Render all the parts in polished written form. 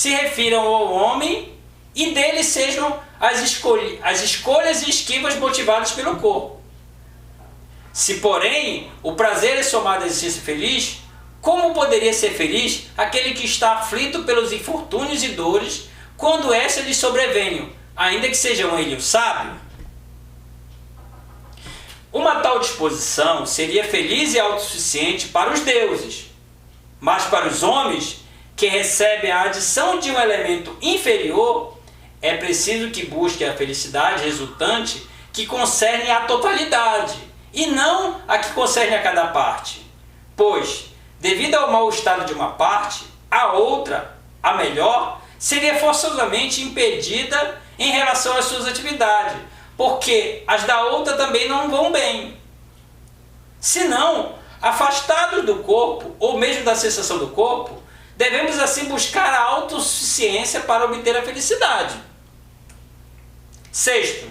se refiram ao homem e dele sejam as escolhas e esquivas motivadas pelo corpo. Se, porém, o prazer é somado à existência feliz, como poderia ser feliz aquele que está aflito pelos infortúnios e dores quando essa lhe sobrevenham, ainda que sejam ele o sábio? Uma tal disposição seria feliz e autossuficiente para os deuses, mas para os homens, que recebem a adição de um elemento inferior, é preciso que busquem a felicidade resultante que concerne à totalidade, e não a que concerne a cada parte. Pois, devido ao mau estado de uma parte, a outra, a melhor, seria forçosamente impedida em relação às suas atividades, porque as da outra também não vão bem. Senão, afastados do corpo, ou mesmo da sensação do corpo, devemos assim buscar a autossuficiência para obter a felicidade. Sexto,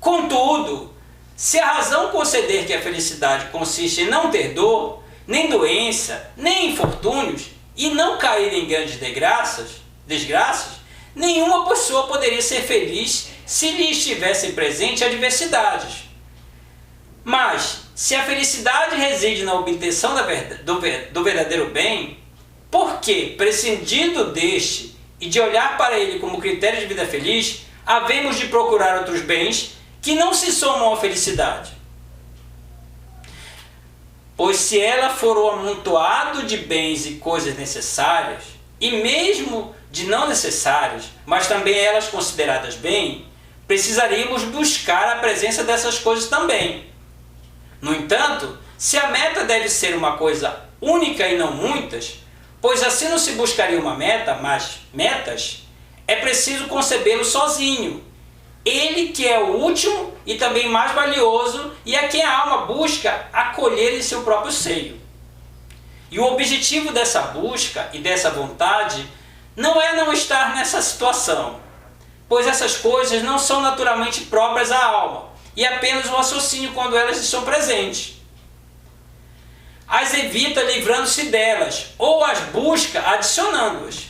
contudo, se a razão conceder que a felicidade consiste em não ter dor, nem doença, nem infortúnios, e não cair em grandes desgraças, nenhuma pessoa poderia ser feliz se lhe estivessem presentes adversidades. Mas, se a felicidade reside na obtenção do verdadeiro bem, por que, prescindindo deste e de olhar para ele como critério de vida feliz, havemos de procurar outros bens que não se somam à felicidade? Pois se ela for o amontoado de bens e coisas necessárias, e mesmo de não necessárias, mas também elas consideradas bem, precisaríamos buscar a presença dessas coisas também. No entanto, se a meta deve ser uma coisa única e não muitas, pois assim não se buscaria uma meta, mas metas, é preciso concebê-lo sozinho. Ele que é o último e também mais valioso e a quem a alma busca acolher em seu próprio seio. E o objetivo dessa busca e dessa vontade não é não estar nessa situação, pois essas coisas não são naturalmente próprias à alma e apenas um raciocínio quando elas estão presentes. As evita livrando-se delas ou as busca adicionando-as.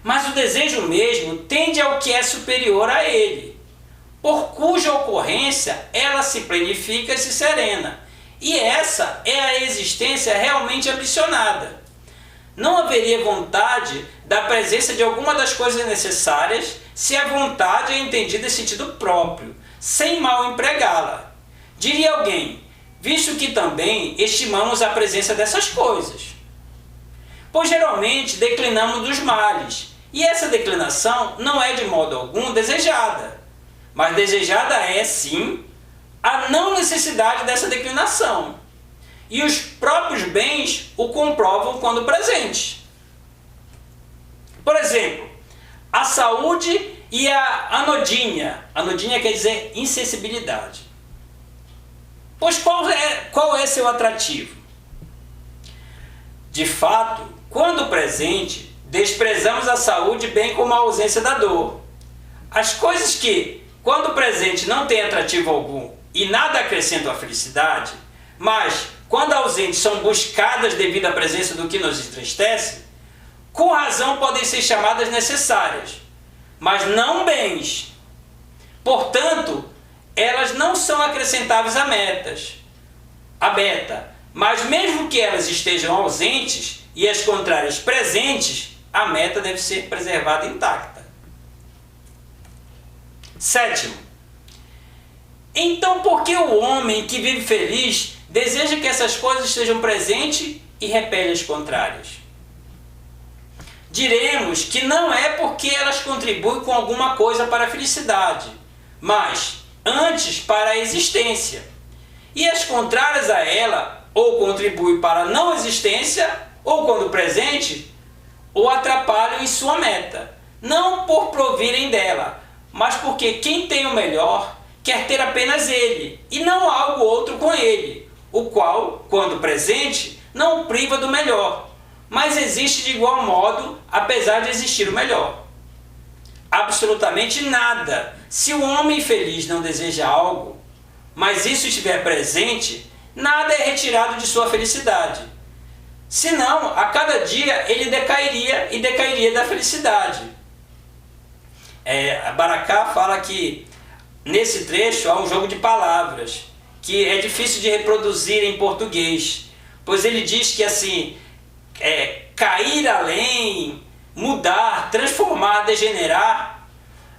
Mas o desejo mesmo tende ao que é superior a ele, por cuja ocorrência ela se planifica e se serena. E essa é a existência realmente ambicionada. Não haveria vontade da presença de alguma das coisas necessárias se a vontade é entendida em sentido próprio, sem mal empregá-la. Diria alguém, visto que também estimamos a presença dessas coisas. Pois geralmente declinamos dos males, e essa declinação não é de modo algum desejada. Mas desejada é, sim, a não necessidade dessa declinação. E os próprios bens o comprovam quando presentes. Por exemplo, a saúde e a anodínia. Anodínia quer dizer insensibilidade. Pois qual é seu atrativo? De fato, quando presente, desprezamos a saúde bem como a ausência da dor. As coisas que, quando presente, não têm atrativo algum e nada acrescentam à felicidade, mas, quando ausentes, são buscadas devido à presença do que nos entristece, com razão podem ser chamadas necessárias, mas não bens. Portanto, elas não são acrescentáveis a meta, mas mesmo que elas estejam ausentes e as contrárias presentes, a meta deve ser preservada intacta. Sétimo, então por que o homem que vive feliz deseja que essas coisas estejam presentes e repele as contrárias? Diremos que não é porque elas contribuem com alguma coisa para a felicidade, mas antes para a existência. E as contrárias a ela ou contribuem para a não existência, ou quando presente, ou atrapalham em sua meta, não por provirem dela, mas porque quem tem o melhor quer ter apenas ele, e não algo outro com ele, o qual, quando presente, não o priva do melhor, mas existe de igual modo, apesar de existir o melhor. Absolutamente nada. Se o homem feliz não deseja algo, mas isso estiver presente, nada é retirado de sua felicidade. Senão, a cada dia ele decairia e decairia da felicidade. Baraká fala que nesse trecho há um jogo de palavras que é difícil de reproduzir em português, pois ele diz que assim, cair além, mudar, transformar, degenerar,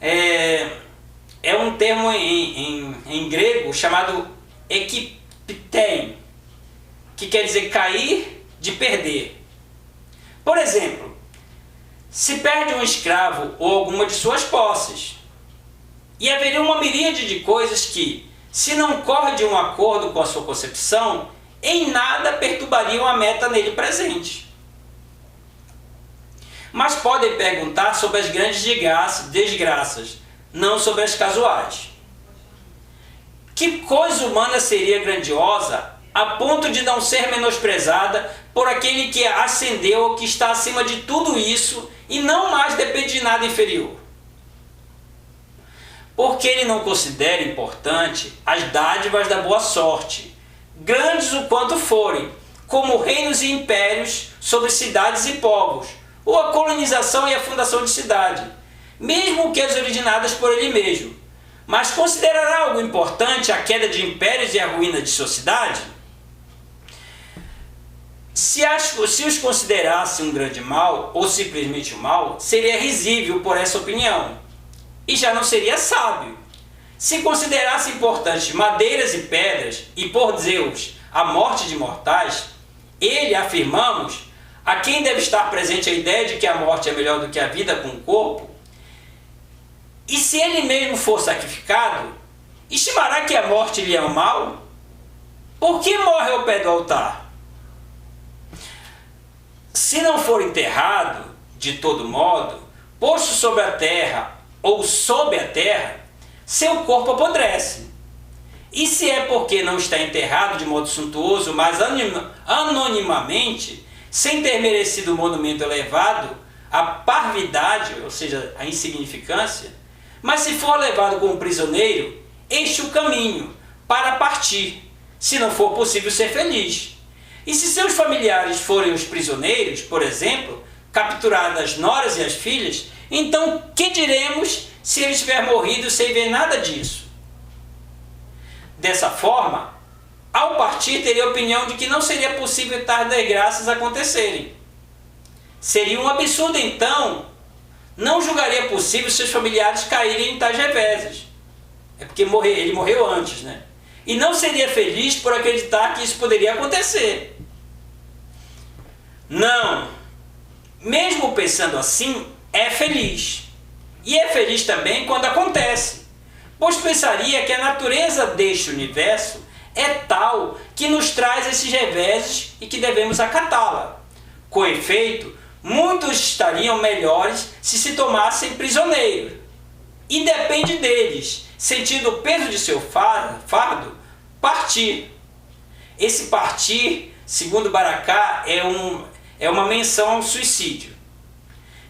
é um termo em grego chamado ekiptein, que quer dizer cair de perder. Por exemplo, se perde um escravo ou alguma de suas posses, e haveria uma miríade de coisas que, se não corre de um acordo com a sua concepção, em nada perturbariam a meta nele presente. Mas podem perguntar sobre as grandes desgraças, não sobre as casuais. Que coisa humana seria grandiosa a ponto de não ser menosprezada por aquele que ascendeu, que está acima de tudo isso e não mais depende de nada inferior? Porque ele não considera importante as dádivas da boa sorte, grandes o quanto forem, como reinos e impérios sobre cidades e povos, ou a colonização e a fundação de cidade, mesmo que as originadas por ele mesmo. Mas considerará algo importante a queda de impérios e a ruína de sociedade? Se os considerasse um grande mal, ou simplesmente um mal, seria risível por essa opinião, e já não seria sábio. Se considerasse importantes madeiras e pedras, e por Zeus a morte de mortais, ele, afirmamos, a quem deve estar presente a ideia de que a morte é melhor do que a vida com o corpo, e se ele mesmo for sacrificado, estimará que a morte lhe é um mal? Por que morre ao pé do altar? Se não for enterrado, de todo modo, posto sobre a terra ou sob a terra, seu corpo apodrece. E se é porque não está enterrado de modo suntuoso, mas anonimamente, sem ter merecido um monumento elevado, a parvidade, ou seja, a insignificância, mas se for levado como prisioneiro, este o caminho para partir, se não for possível ser feliz. E se seus familiares forem os prisioneiros, por exemplo, capturadas as noras e as filhas, então que diremos se ele tiver morrido sem ver nada disso? Dessa forma, ao partir teria a opinião de que não seria possível tais desgraças acontecerem. Seria um absurdo então, não julgaria possível seus familiares caírem em tais reveses. É porque ele morreu antes, né? E não seria feliz por acreditar que isso poderia acontecer. Não! Mesmo pensando assim, é feliz. E é feliz também quando acontece, pois pensaria que a natureza deste universo é tal que nos traz esses reveses e que devemos acatá-la. Com efeito, muitos estariam melhores se tomassem prisioneiros. E depende deles, sentindo o peso de seu fardo, partir. Esse partir, segundo Baraká, é uma menção ao suicídio.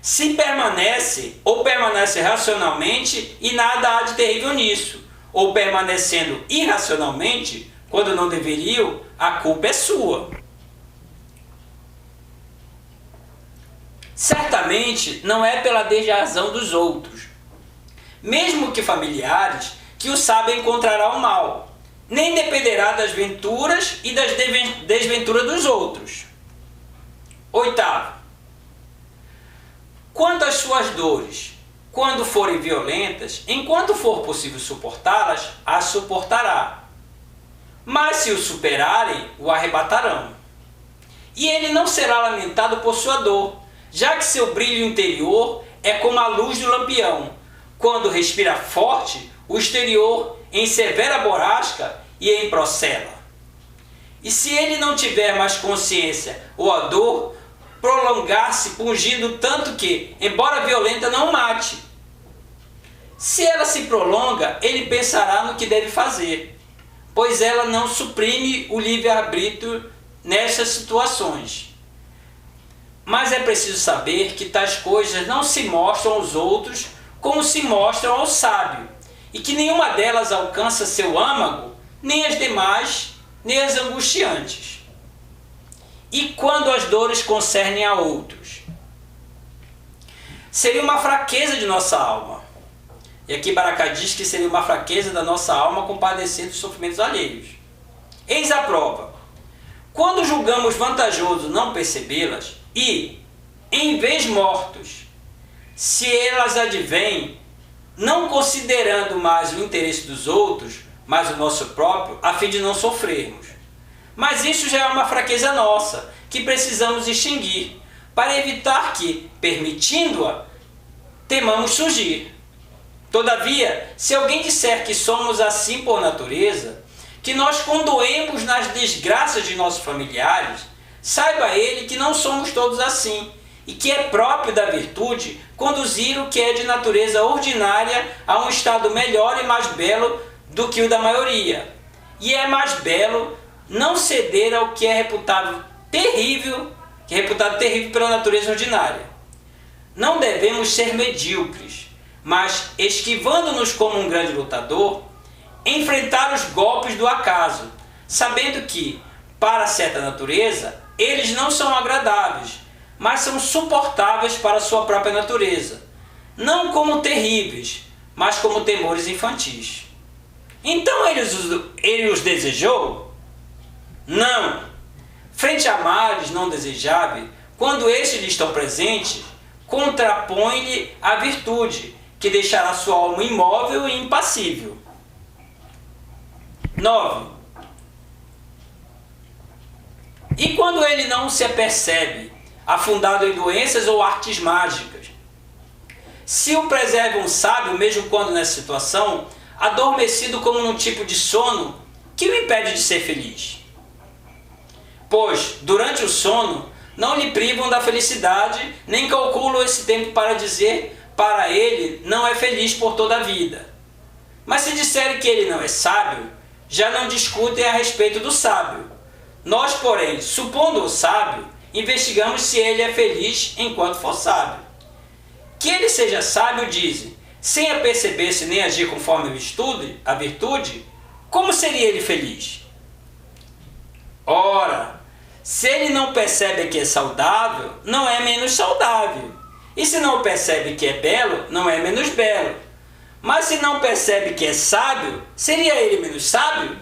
Se permanece, ou permanece racionalmente, e nada há de terrível nisso, ou permanecendo irracionalmente, quando não deveriam, a culpa é sua. Certamente não é pela desrazão dos outros, mesmo que familiares, que o sábio encontrará o mal, nem dependerá das venturas e das desventuras dos outros. Oitavo. Quanto às suas dores, quando forem violentas, enquanto for possível suportá-las, as suportará. Mas se o superarem, o arrebatarão. E ele não será lamentado por sua dor, já que seu brilho interior é como a luz do lampião. Quando respira forte, o exterior em severa borrasca e em procela. E se ele não tiver mais consciência ou a dor, prolongar-se pungindo tanto que, embora violenta, não mate. Se ela se prolonga, ele pensará no que deve fazer, pois ela não suprime o livre-arbítrio nessas situações. Mas é preciso saber que tais coisas não se mostram aos outros como se mostram ao sábio, e que nenhuma delas alcança seu âmago, nem as demais, nem as angustiantes. e quando as dores concernem a outros. Seria uma fraqueza de nossa alma. E aqui Baraka diz que seria uma fraqueza da nossa alma compadecer dos sofrimentos alheios. Eis a prova. Quando julgamos vantajoso não percebê-las e, em vez mortos, se elas advêm, não considerando mais o interesse dos outros, mas o nosso próprio, a fim de não sofrermos. Mas isso já é uma fraqueza nossa, que precisamos extinguir, para evitar que, permitindo-a, temamos surgir. Todavia, se alguém disser que somos assim por natureza, que nós condoemos nas desgraças de nossos familiares, saiba ele que não somos todos assim, e que é próprio da virtude conduzir o que é de natureza ordinária a um estado melhor e mais belo do que o da maioria. E é mais belo não ceder ao que é reputado terrível pela natureza ordinária. Não devemos ser medíocres, mas, esquivando-nos como um grande lutador, enfrentar os golpes do acaso, sabendo que, para certa natureza, eles não são agradáveis, mas são suportáveis para a sua própria natureza, não como terríveis, mas como temores infantis. Então ele os desejou? Não! Frente a males não desejáveis, quando estes lhe estão presentes, contrapõe-lhe a virtude, que deixará sua alma imóvel e impassível. 9. E quando ele não se apercebe, afundado em doenças ou artes mágicas, se o preserva um sábio, mesmo quando nessa situação, adormecido como num tipo de sono, que o impede de ser feliz? Pois, durante o sono, não lhe privam da felicidade, nem calculam esse tempo para dizer para ele não é feliz por toda a vida. Mas se disserem que ele não é sábio, já não discutem a respeito do sábio. Nós, porém, supondo-o sábio, investigamos se ele é feliz enquanto for sábio. Que ele seja sábio, dizem, sem aperceber-se nem agir conforme a virtude, como seria ele feliz? Ora, se ele não percebe que é saudável, não é menos saudável. E se não percebe que é belo, não é menos belo. Mas se não percebe que é sábio, seria ele menos sábio?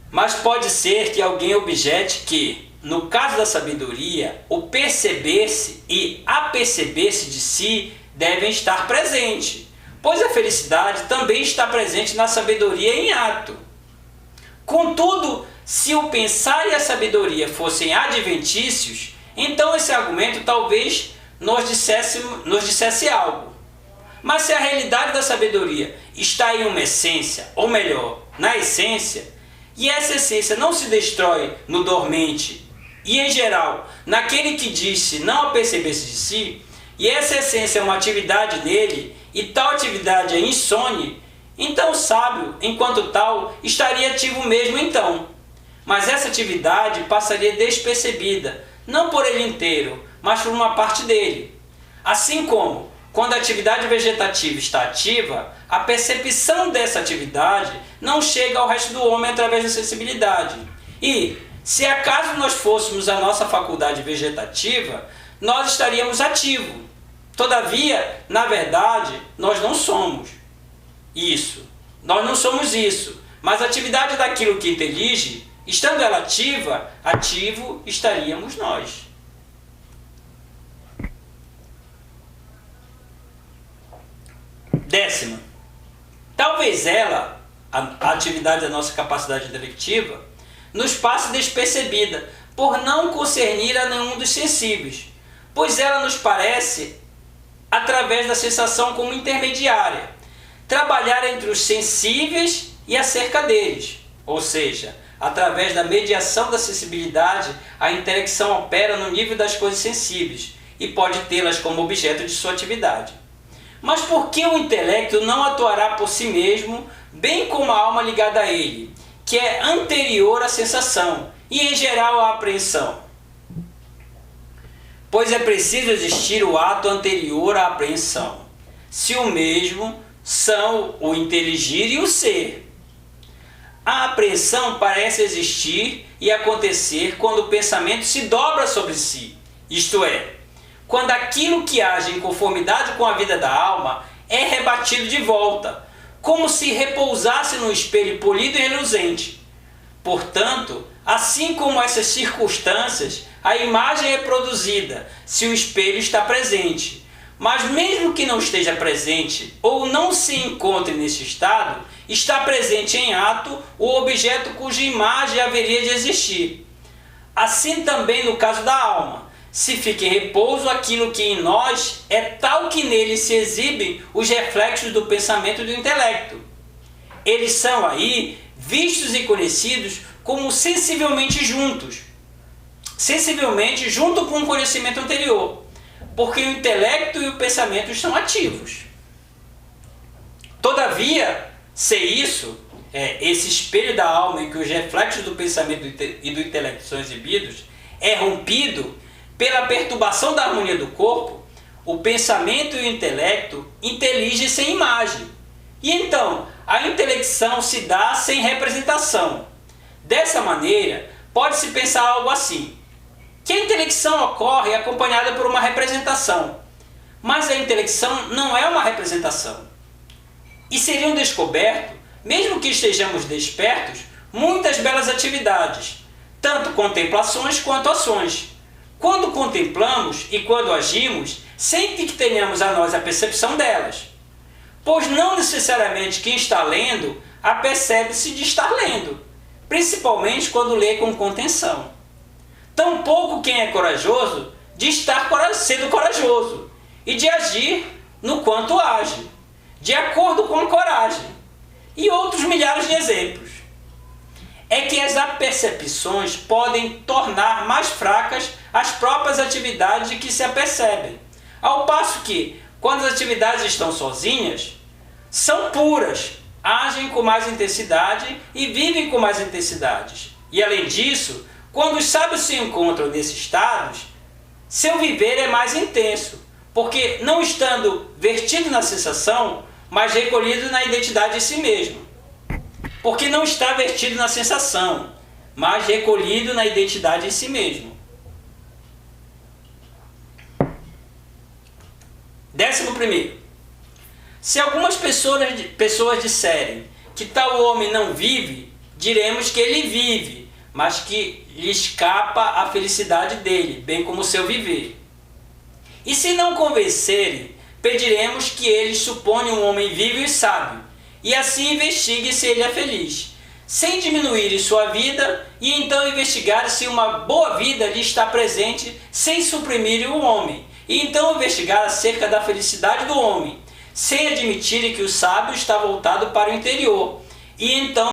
Mas pode ser que alguém objete que, no caso da sabedoria, o perceber-se e aperceber-se de si devem estar presentes, pois a felicidade também está presente na sabedoria em ato. Contudo, se o pensar e a sabedoria fossem adventícios, então esse argumento talvez nos dissesse algo. Mas se a realidade da sabedoria está em uma essência, ou melhor, na essência, e essa essência não se destrói no dormente, e em geral, naquele que disse não aperceber-se de si, e essa essência é uma atividade nele, e tal atividade é insone, então o sábio, enquanto tal, estaria ativo mesmo então. Mas essa atividade passaria despercebida, não por ele inteiro, mas por uma parte dele. Assim como, quando a atividade vegetativa está ativa, a percepção dessa atividade não chega ao resto do homem através da sensibilidade. E, se acaso nós fôssemos a nossa faculdade vegetativa, nós estaríamos ativos. Todavia, na verdade, nós não somos isso. Nós não somos isso. Mas a atividade daquilo que intelige, estando ela ativa, ativo estaríamos nós. Décima. Talvez ela, a atividade da nossa capacidade intelectiva, nos passe despercebida, por não concernir a nenhum dos sensíveis, pois ela nos parece, através da sensação como intermediária, trabalhar entre os sensíveis e acerca deles, ou seja, através da mediação da sensibilidade, a intelecção opera no nível das coisas sensíveis e pode tê-las como objeto de sua atividade. Mas por que o intelecto não atuará por si mesmo, bem como a alma ligada a ele, que é anterior à sensação e, em geral, à apreensão? Pois é preciso existir o ato anterior à apreensão, se o mesmo são o inteligir e o ser. A apreensão parece existir e acontecer quando o pensamento se dobra sobre si, isto é, quando aquilo que age em conformidade com a vida da alma é rebatido de volta, como se repousasse no espelho polido e reluzente. Portanto, assim como essas circunstâncias, a imagem é produzida se o espelho está presente. Mas mesmo que não esteja presente ou não se encontre nesse estado, está presente em ato o objeto cuja imagem haveria de existir. Assim também no caso da alma, se fica em repouso aquilo que em nós é tal que nele se exibem os reflexos do pensamento e do intelecto. Eles são aí vistos e conhecidos como sensivelmente juntos com o conhecimento anterior, porque o intelecto e o pensamento estão ativos. Todavia, se isso, esse espelho da alma em que os reflexos do pensamento e do intelecto são exibidos, é rompido pela perturbação da harmonia do corpo, o pensamento e o intelecto inteligem sem imagem. E então, a intelecção se dá sem representação. Dessa maneira, pode-se pensar algo assim, que a intelecção ocorre acompanhada por uma representação, mas a intelecção não é uma representação. E seriam descobertos, mesmo que estejamos despertos, muitas belas atividades, tanto contemplações quanto ações. Quando contemplamos e quando agimos, sem que tenhamos a nós a percepção delas. Pois não necessariamente quem está lendo apercebe-se de estar lendo, principalmente quando lê com contenção. Tampouco quem é corajoso de estar sendo corajoso e de agir no quanto age, de acordo com a coragem, e outros milhares de exemplos. É que as apercepções podem tornar mais fracas as próprias atividades de que se apercebem, ao passo que, quando as atividades estão sozinhas, são puras, agem com mais intensidade e vivem com mais intensidades. E além disso, quando os sábios se encontram nesses estados, seu viver é mais intenso, porque não estando vertido na sensação, mas recolhido na identidade de si mesmo. Porque não está vertido na sensação, mas recolhido na identidade de si mesmo. 11º. Se algumas pessoas disserem que tal homem não vive, diremos que ele vive, mas que lhe escapa a felicidade dele, bem como o seu viver. E se não convencerem, pediremos que eles suponham um homem vivo e sábio, e assim investigue se ele é feliz, sem diminuir sua vida, e então investigar se uma boa vida lhe está presente, sem suprimir o homem, e então investigar acerca da felicidade do homem, sem admitir que o sábio está voltado para o interior, e então